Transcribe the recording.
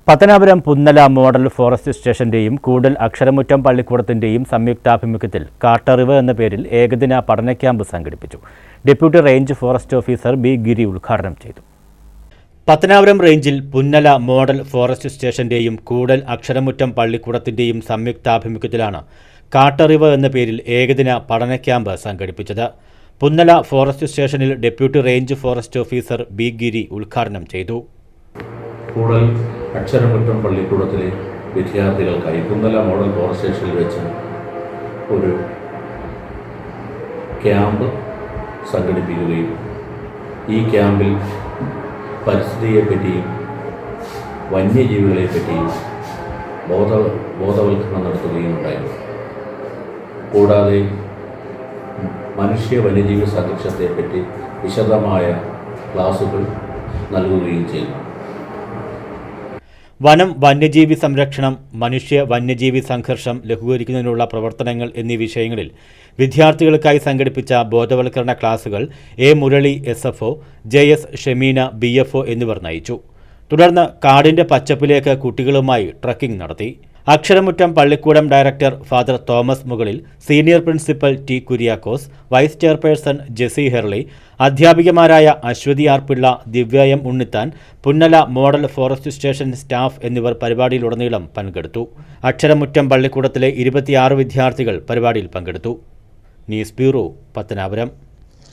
Pathanapuram Punnala model forest സ്റ്റേഷന്റെയും കൂടൽ അക്ഷരമുറ്റം പള്ളിക്കൂടത്തിന്റെയും സംയുക്താഭിമുഖ്യത്തിൽ കാട്ടറിവ് എന്ന പേരിൽ ഏകദിന പഠന ക്യാമ്പ് സംഘടിപ്പിച്ചു. Deputy range forest officer B Giri ഉദ്ഘാടനം ചെയ്തു. പത്തനാപുരം റേഞ്ചിൽ പുന്നല മോഡൽ ഫോറസ്റ്റ് സ്റ്റേഷന്റെയും കൂടൽ അക്ഷരമുറ്റം പള്ളിക്കൂടത്തിന്റെയും സംയുക്താഭിമുഖ്യത്തിലാണ് കാട്ടറിവ് എന്ന പേരിൽ ഏകദിന പഠന ക്യാമ്പ് സംഘടിപ്പിച്ചത്. പുന്നല ഫോറസ്റ്റ് സ്റ്റേഷനിൽ deputy range forest officer B Giri ഉദ്ഘാടനം ചെയ്തു. കൂടൽ അക്ഷരമുറ്റം പള്ളിക്കൂടത്തിലെ വിദ്യാർത്ഥികൾക്കായി പുന്നല മോഡൽ ഫോറസ്റ്റ് സ്റ്റേഷനിൽ വെച്ച് ഒരു ക്യാമ്പ് സംഘടിപ്പിക്കുകയും ഈ ക്യാമ്പിൽ പരിസ്ഥിതിയെപ്പറ്റിയും വന്യജീവികളെപ്പറ്റിയും ബോധവൽക്കരണം നടത്തുകയും ഉണ്ടായിരുന്നു. കൂടാതെ മനുഷ്യ വന്യജീവി സംഘർഷത്തെപ്പറ്റി വിശദമായ ക്ലാസുകൾ നൽകുകയും ചെയ്തു. വനം, വന്യജീവി സംരക്ഷണം, മനുഷ്യ വന്യജീവി സംഘർഷം ലഘൂകരിക്കുന്നതിനുള്ള പ്രവർത്തനങ്ങൾ എന്നീ വിഷയങ്ങളിൽ വിദ്യാർത്ഥികൾക്കായി സംഘടിപ്പിച്ച ബോധവൽക്കരണ ക്ലാസുകൾ A Murali SFO, JS Shemeena BFO എന്നിവർ നയിച്ചു. തുടർന്ന് കാടിന്റെ പച്ചപ്പിലേക്ക് കുട്ടികളുമായി ട്രക്കിംഗ് നടത്തി. Aksharamuttam Pallikkoodam director father Thomas Mukalil, senior principal T. Kuriakose, vice chairperson Jessy Herly, അധ്യാപികമാരായ Aswathy R. Pillai, Divya M. Unnithan, Punnala model forest station staff എന്നിവർ പരിപാടിയിലുടനീളം പങ്കെടുത്തു. അക്ഷരമുറ്റം പള്ളിക്കൂടത്തിലെ 26 വിദ്യാർത്ഥികൾ പരിപാടിയിൽ പങ്കെടുത്തു. News bureau, Pathanapuram.